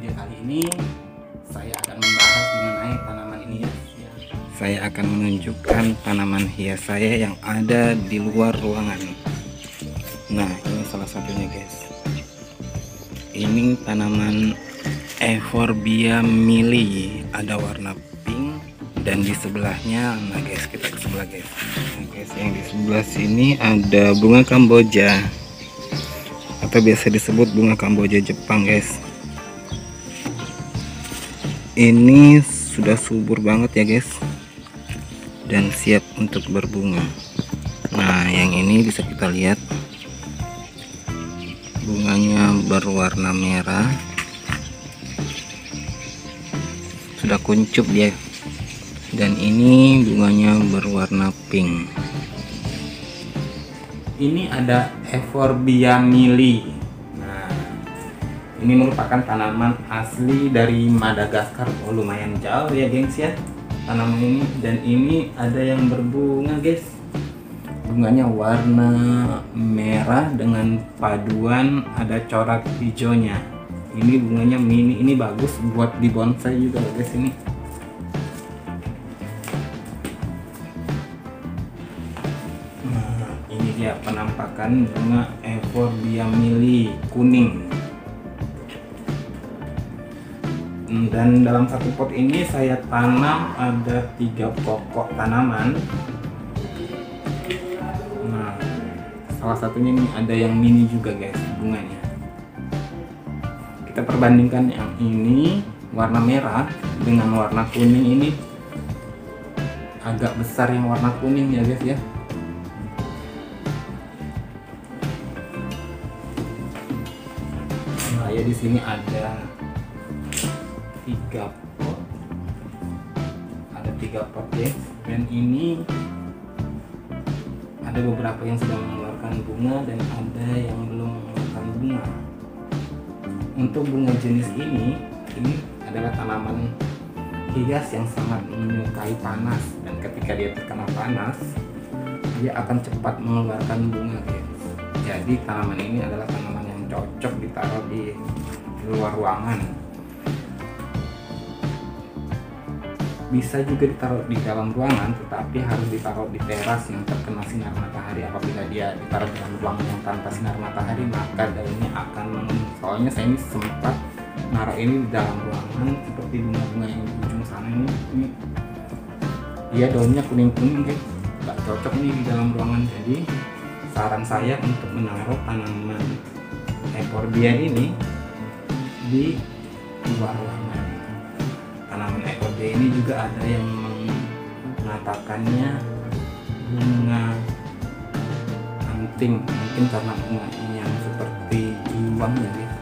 video kali ini saya akan membahas mengenai tanaman ini ya. Saya akan menunjukkan tanaman hias saya yang ada di luar ruangan. Nah, ini salah satunya guys. Ini tanaman Euphorbia mili, ada warna pink, dan di sebelahnya, nah guys, kita ke sebelah guys. Nah guys, yang di sebelah sini ada bunga Kamboja atau biasa disebut bunga Kamboja Jepang guys. Ini sudah subur banget ya guys, dan siap untuk berbunga. Nah, yang ini bisa kita lihat bunganya berwarna merah, sudah kuncup dia, dan ini bunganya berwarna pink. Ini ada Euphorbia mili. Nah, ini merupakan tanaman asli dari Madagaskar. Oh, lumayan jauh ya gengs ya tanaman ini. Dan ini ada yang berbunga guys. Bunganya warna merah dengan paduan ada corak hijaunya. Ini bunganya mini, ini bagus buat di bonsai juga guys ini. Nah, ini dia penampakan bunga Euphorbia mili kuning. Dan dalam satu pot ini saya tanam ada 3 pokok tanaman. Nah, salah satunya ini ada yang mini juga guys bunganya. Kita perbandingkan yang ini warna merah dengan warna kuning, ini agak besar yang warna kuning ya guys ya. Nah, ya di sini ada 3 pot. Ada 3 pot guys. Dan ini ada beberapa yang sudah mengeluarkan bunga dan ada yang belum mengeluarkan bunga. Untuk bunga jenis ini adalah tanaman hias yang sangat menyukai panas, dan ketika dia terkena panas dia akan cepat mengeluarkan bunga guys. Jadi tanaman ini adalah tanaman yang cocok ditaruh di luar ruangan. Bisa juga ditaruh di dalam ruangan, tetapi harus ditaruh di teras yang terkena sinar matahari. Apabila dia ditaruh di dalam ruangan yang tanpa sinar matahari, maka daunnya akan menguning. Soalnya saya ini sempat naruh ini di dalam ruangan seperti bunga-bunga yang di ujung sana ini dia daunnya kuning-kuning guys, nggak cocok nih di dalam ruangan. Jadi saran saya untuk menaruh tanaman Euphorbia ini di luar ruangan. Tanaman Euphorbia ini juga ada yang mengatakannya bunga anting, mungkin karena bunganya yang seperti giwang ya guys.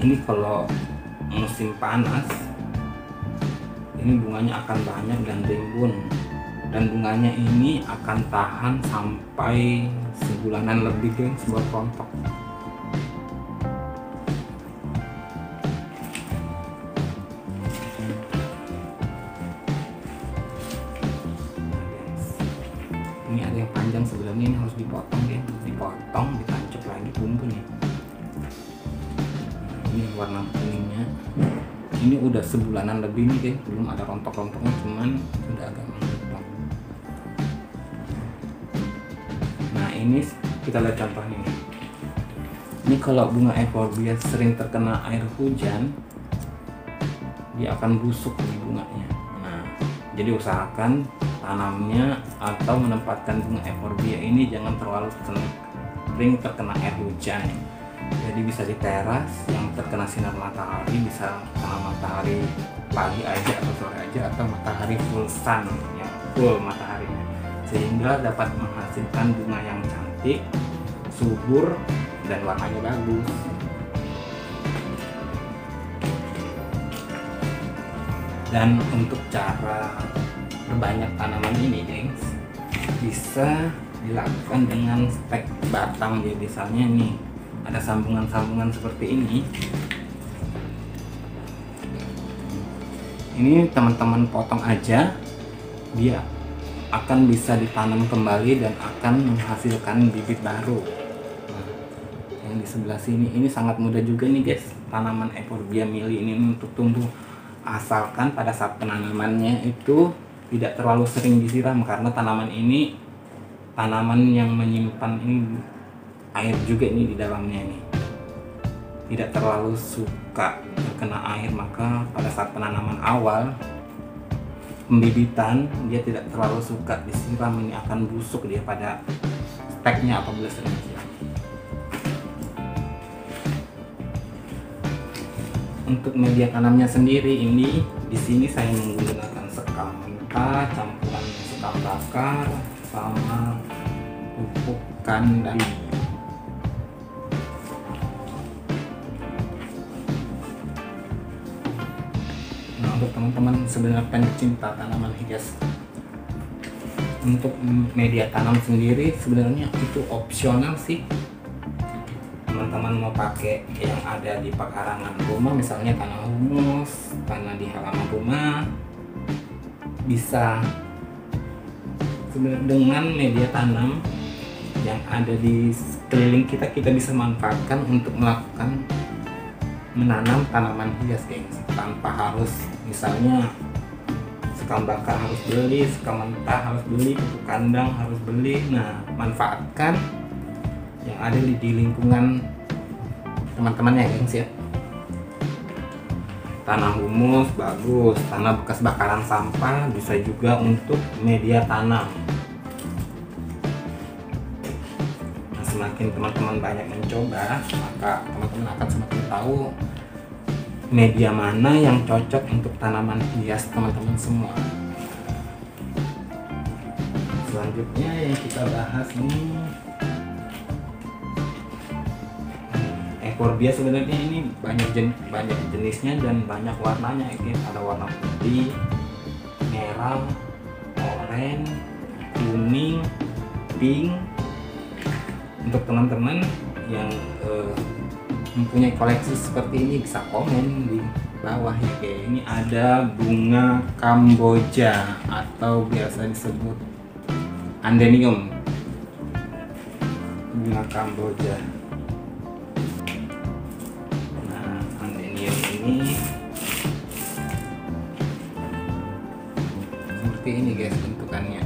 Ini kalau musim panas ini bunganya akan banyak dan rimbun, dan bunganya ini akan tahan sampai sebulanan lebih guys buat rontok. Ini ada yang panjang sebelumnya, ini harus dipotong ya, dipotong, ditancap lagi bumbu nih. Ini warna kuningnya, ini udah sebulanan lebih nih guys, belum ada rontok-rontoknya, cuman udah agak mengetok. Nah, ini kita lihat contohnya nih. Ini kalau bunga Euphorbia sering terkena air hujan, dia akan busuk di bunganya. Nah, jadi usahakan tanamnya atau menempatkan bunga Euphorbia ini jangan terlalu sering terkena air hujan. Jadi bisa di teras yang terkena sinar matahari, bisa kena matahari pagi aja atau sore aja, atau matahari full sun ya, full mataharinya, sehingga dapat menghasilkan bunga yang cantik, subur, dan warnanya bagus. Dan untuk cara berbanyak tanaman ini gengs, bisa dilakukan dengan stek batang ya. Misalnya nih ada sambungan-sambungan seperti ini teman-teman potong aja, dia akan bisa ditanam kembali dan akan menghasilkan bibit baru. Nah, yang di sebelah sini ini sangat mudah juga nih guys, tanaman Euphorbia mili ini untuk tumbuh, asalkan pada saat penanamannya itu tidak terlalu sering disiram, karena tanaman ini tanaman yang menyimpan ini air juga ini di dalamnya ini, tidak terlalu suka terkena air, maka pada saat penanaman awal pembibitan dia tidak terlalu suka disiram, ini akan busuk dia pada steknya apabila sering disiram. Untuk media tanamnya sendiri ini di sini saya menggunakan sekam mentah campuran sekam bakar sama pupuk kandang. Nah, untuk teman-teman sebenarnya pencinta tanaman hias, untuk media tanam sendiri sebenarnya itu opsional sih. Teman-teman mau pakai yang ada di pekarangan rumah, misalnya tanah humus, tanah di halaman rumah, bisa. Sebenarnya dengan media tanam yang ada di sekeliling kita, kita bisa manfaatkan untuk melakukan menanam tanaman hias gengs, tanpa harus misalnya sekam bakar harus beli, sekam mentah harus beli, pupuk kandang harus beli. Nah, manfaatkan yang ada di lingkungan teman-teman ya gengs ya. Tanah humus bagus, tanah bekas bakaran sampah bisa juga untuk media tanam. Nah, semakin teman-teman banyak mencoba, maka teman-teman akan semakin tahu media mana yang cocok untuk tanaman hias teman-teman semua. Selanjutnya yang kita bahas ini Euphorbia. Sebenarnya ini banyak jenisnya dan banyak warnanya ya. Ada warna putih, merah, oranye, kuning, pink. Untuk teman-teman yang mempunyai koleksi seperti ini bisa komen di bawah ya. Kayak ini ada bunga Kamboja atau biasa disebut Andenium, bunga Kamboja. Nah, Andenium ini seperti ini guys bentukannya.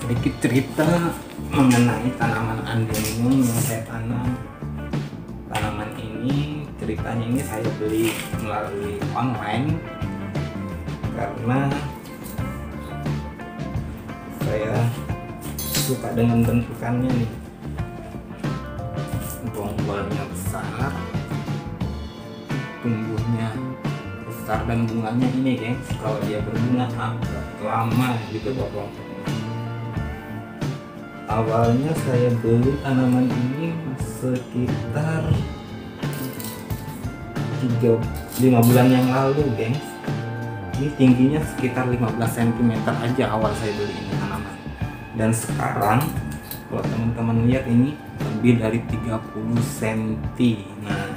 Sedikit cerita mengenai tanaman Andenium yang saya tanam. Tanaman ini ceritanya ini saya beli melalui online karena saya suka dengan bentukannya nih. Bonggolnya besar, tumbuhnya besar, dan bunganya ini guys, kalau dia berbunga agak lama gitu bobong. Awalnya saya beli tanaman ini sekitar 5 bulan yang lalu gengs. Ini tingginya sekitar 15 cm aja awal saya beli ini tanaman. Dan sekarang kalau teman-teman lihat ini lebih dari 30 cm. Nah,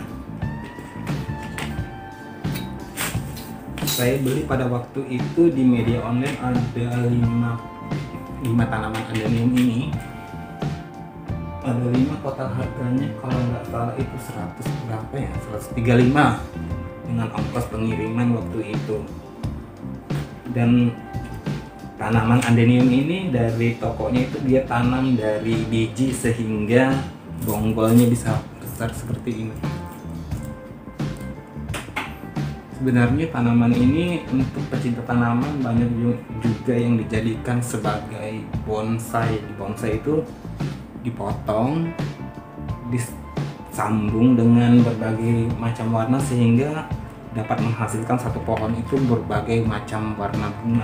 saya beli pada waktu itu di media online ada 5 tanaman Andenium ini. Ada 5, total harganya kalau nggak salah itu 100 berapa ya, 135 dengan ongkos pengiriman waktu itu. Dan tanaman Andenium ini dari tokonya itu dia tanam dari biji sehingga bonggolnya bisa besar seperti ini. Sebenarnya tanaman ini untuk pecinta tanaman banyak juga yang dijadikan sebagai bonsai. Bonsai itu dipotong, disambung dengan berbagai macam warna sehingga dapat menghasilkan satu pohon itu berbagai macam warna bunga.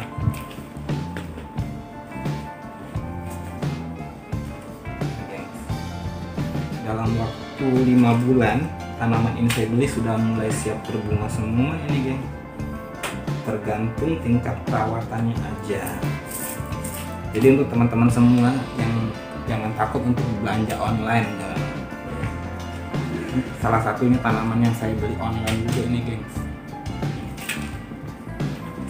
Dalam waktu 5 bulan tanaman ini saya beli sudah mulai siap berbunga semua ini geng. Tergantung tingkat perawatannya aja. Jadi untuk teman-teman semua yang jangan takut untuk belanja online. Salah satunya tanaman yang saya beli online juga ini gengs.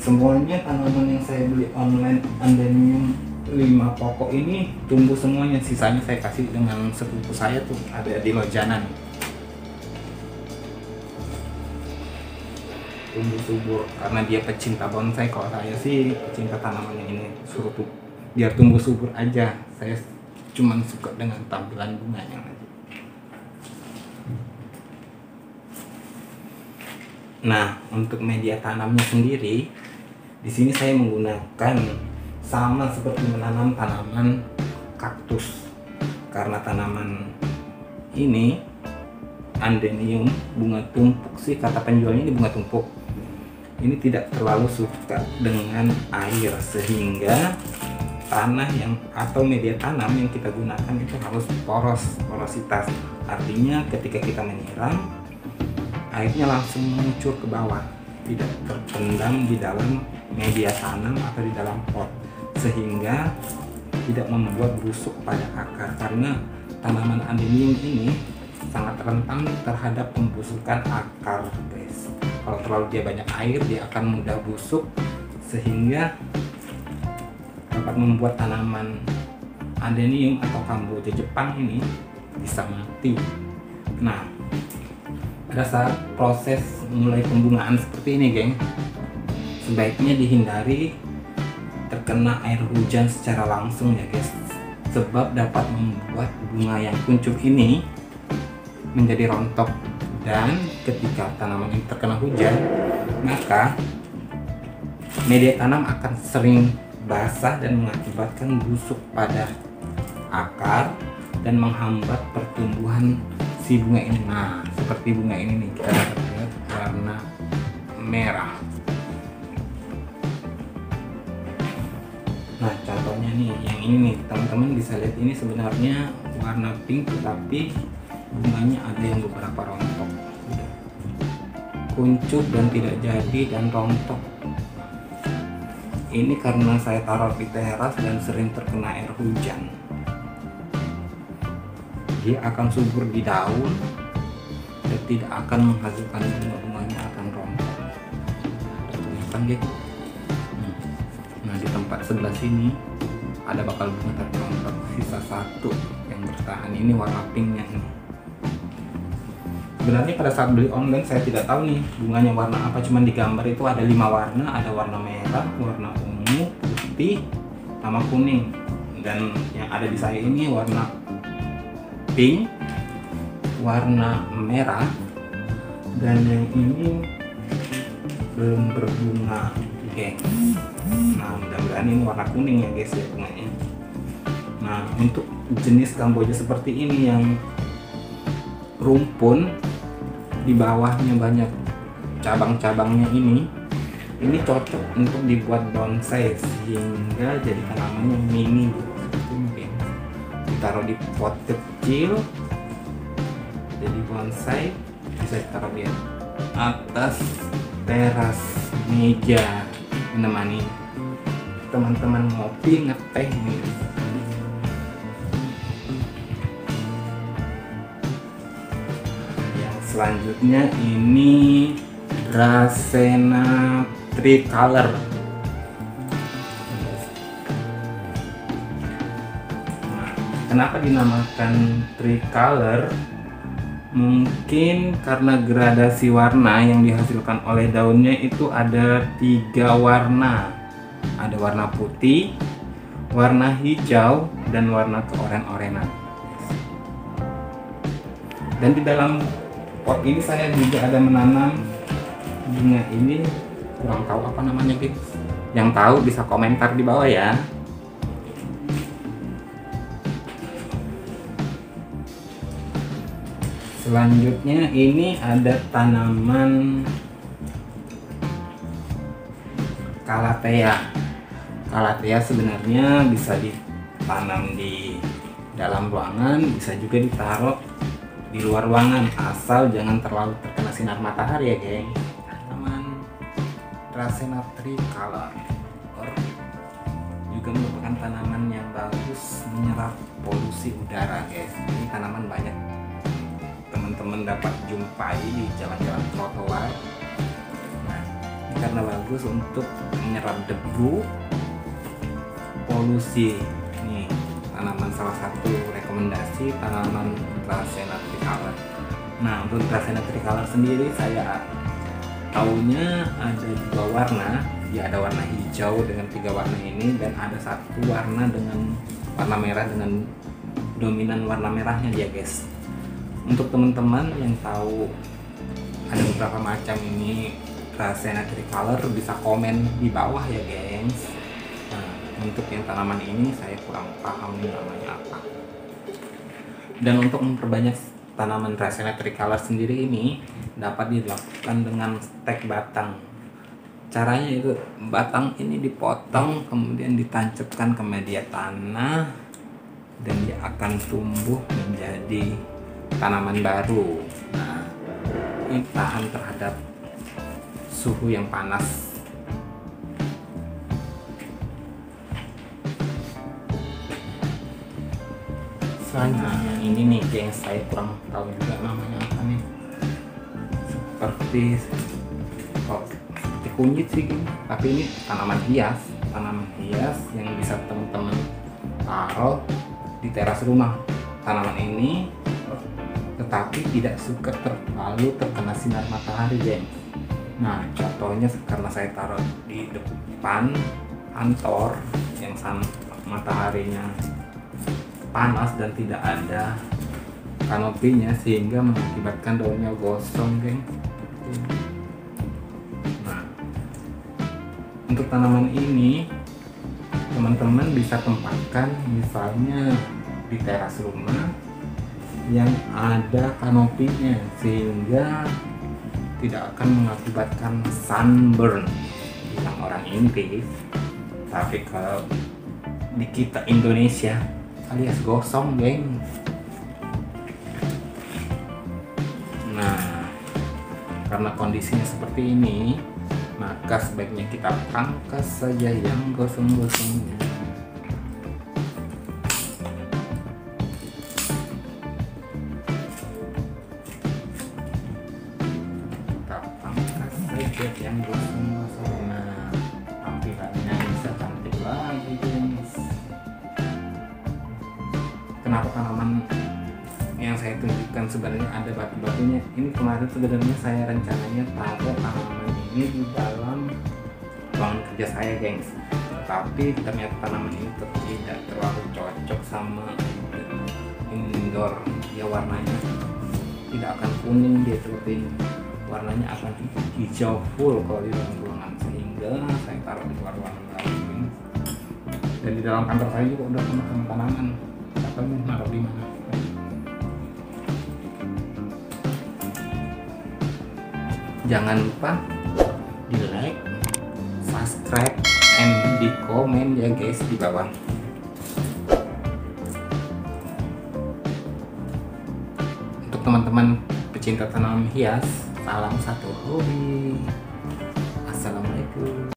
Semuanya tanaman yang saya beli online Andenium 5 pokok ini tumbuh semuanya. Sisanya saya kasih dengan sepupu saya tuh, ada di Lojanan. Tumbuh subur karena dia pecinta bonsai. Kalau saya sih pecinta tanaman yang ini, suruh tuh biar tumbuh subur aja. Saya cuman suka dengan tampilan bunganya aja. Nah, untuk media tanamnya sendiri, di sini saya menggunakan sama seperti menanam tanaman kaktus. Karena tanaman ini Andenium bunga tumpuk sih, kata penjualnya ini bunga tumpuk. Ini tidak terlalu suka dengan air, sehingga tanah yang atau media tanam yang kita gunakan itu harus porositas. Artinya ketika kita menyiram, airnya langsung mengucur ke bawah, tidak terpendam di dalam media tanam atau di dalam pot, sehingga tidak membuat busuk pada akar. Karena tanaman Andenium ini sangat rentan terhadap pembusukan akar, guys. Kalau terlalu dia banyak air, dia akan mudah busuk, sehingga dapat membuat tanaman Andenium atau Kamboja Jepang ini bisa mati. Nah, pada saat proses mulai pembungaan seperti ini, geng, sebaiknya dihindari terkena air hujan secara langsung ya, guys, sebab dapat membuat bunga yang kuncup ini menjadi rontok. Dan ketika tanaman ini terkena hujan, maka media tanam akan sering basah dan mengakibatkan busuk pada akar dan menghambat pertumbuhan si bunga ini. Nah, seperti bunga ini nih, kita dapat lihat warna merah. Nah, contohnya nih, yang ini nih, teman-teman bisa lihat, ini sebenarnya warna pink, tetapi bunganya ada yang beberapa rontok, kuncup dan tidak jadi dan rontok. Ini karena saya taruh di teras dan sering terkena air hujan. Dia akan subur di daun dan tidak akan menghasilkan bunga-bunganya, akan rontok. Kelihatan gitu. Nah, di tempat sebelah sini ada bakal bunga terrontok, sisa satu yang bertahan. Ini warna pinknya nih. Sebenarnya pada saat beli online saya tidak tahu nih bunganya warna apa, cuman di gambar itu ada 5 warna, ada warna merah, warna ungu, putih, sama kuning. Dan yang ada di saya ini warna pink, warna merah, dan yang ini belum berbunga, geng. Nah, mudah-mudahan ini warna kuning ya, guys, ya bunganya. Nah, untuk jenis Kamboja seperti ini yang rumpun, di bawahnya banyak cabang-cabangnya, ini cocok untuk dibuat bonsai, sehingga jadi tanamannya mini seperti ini. Ditaruh di pot kecil jadi bonsai, bisa ditaruh di atas teras meja menemani teman-teman ngopi ngeteh nih. Selanjutnya ini Dracena Tricolor. Nah, kenapa dinamakan tricolor? Mungkin karena gradasi warna yang dihasilkan oleh daunnya itu ada 3 warna. Ada warna putih, warna hijau, dan warna keoren-orenan. Dan di dalam pot ini saya juga ada menanam bunga ini, kurang tahu apa namanya, guys. Yang tahu bisa komentar di bawah ya. Selanjutnya ini ada tanaman Calathea. Calathea sebenarnya bisa ditanam di dalam ruangan, bisa juga ditaruh di luar ruangan, asal jangan terlalu terkena sinar matahari ya, geng. Tanaman Dracena Tricolor juga merupakan tanaman yang bagus menyerap polusi udara, guys. Ini tanaman banyak teman-teman dapat jumpai di jalan-jalan trotoar. Nah, ini karena bagus untuk menyerap debu, polusi. Nih tanaman salah satu rekomendasi tanaman Dracena tricolor. Nah untuk Dracena tricolor sendiri saya taunya ada 2 warna. Ya ada warna hijau dengan 3 warna ini, dan ada 1 warna dengan warna merah dengan dominan warna merahnya dia guys. Untuk teman-teman yang tahu ada beberapa macam ini Dracena tricolor bisa komen di bawah ya gengs. Nah, untuk yang tanaman ini saya kurang paham nih namanya apa. Dan untuk memperbanyak tanaman Dracena tricolor sendiri ini dapat dilakukan dengan stek batang. Caranya itu batang ini dipotong kemudian ditancapkan ke media tanah dan dia akan tumbuh menjadi tanaman baru. Nah, ini tahan terhadap suhu yang panas. Selanjutnya ini nih gengs, saya kurang tahu juga namanya apa nih. Seperti kunyit sih, tapi ini tanaman hias yang bisa teman-teman taruh di teras rumah. Tanaman ini tetapi tidak suka terlalu terkena sinar matahari gengs. Nah contohnya karena saya taruh di depan kantor yang mataharinya panas dan tidak ada kanopinya, sehingga mengakibatkan daunnya gosong geng. Nah untuk tanaman ini teman-teman bisa tempatkan misalnya di teras rumah yang ada kanopinya, sehingga tidak akan mengakibatkan sunburn yang orang Inggris, tapi kalau di kita Indonesia alias gosong geng. Nah karena kondisinya seperti ini, maka sebaiknya kita pangkas saja yang gosong-gosongnya. Kita pangkas saja yang gosong-gosong. Nah tampilannya bisa cantik lagi guys. Kenapa tanaman yang saya tunjukkan sebenarnya ada batu-batunya? Ini kemarin sebenarnya saya rencananya taruh tanaman ini di dalam ruangan kerja saya gengs, tapi ternyata tanaman ini tidak terlalu cocok sama indoor. Ya warnanya tidak akan kuning, dia seperti ini, warnanya akan hijau full kalau di dalam ruangan, sehingga saya taruh di luar ruangan lain. Dan di dalam kantor saya juga udah penuh sama tanaman, atau naruh di mana. Jangan lupa di like, subscribe, and di komen ya guys di bawah. Untuk teman-teman pecinta tanaman hias, salam satu hobi. Assalamualaikum.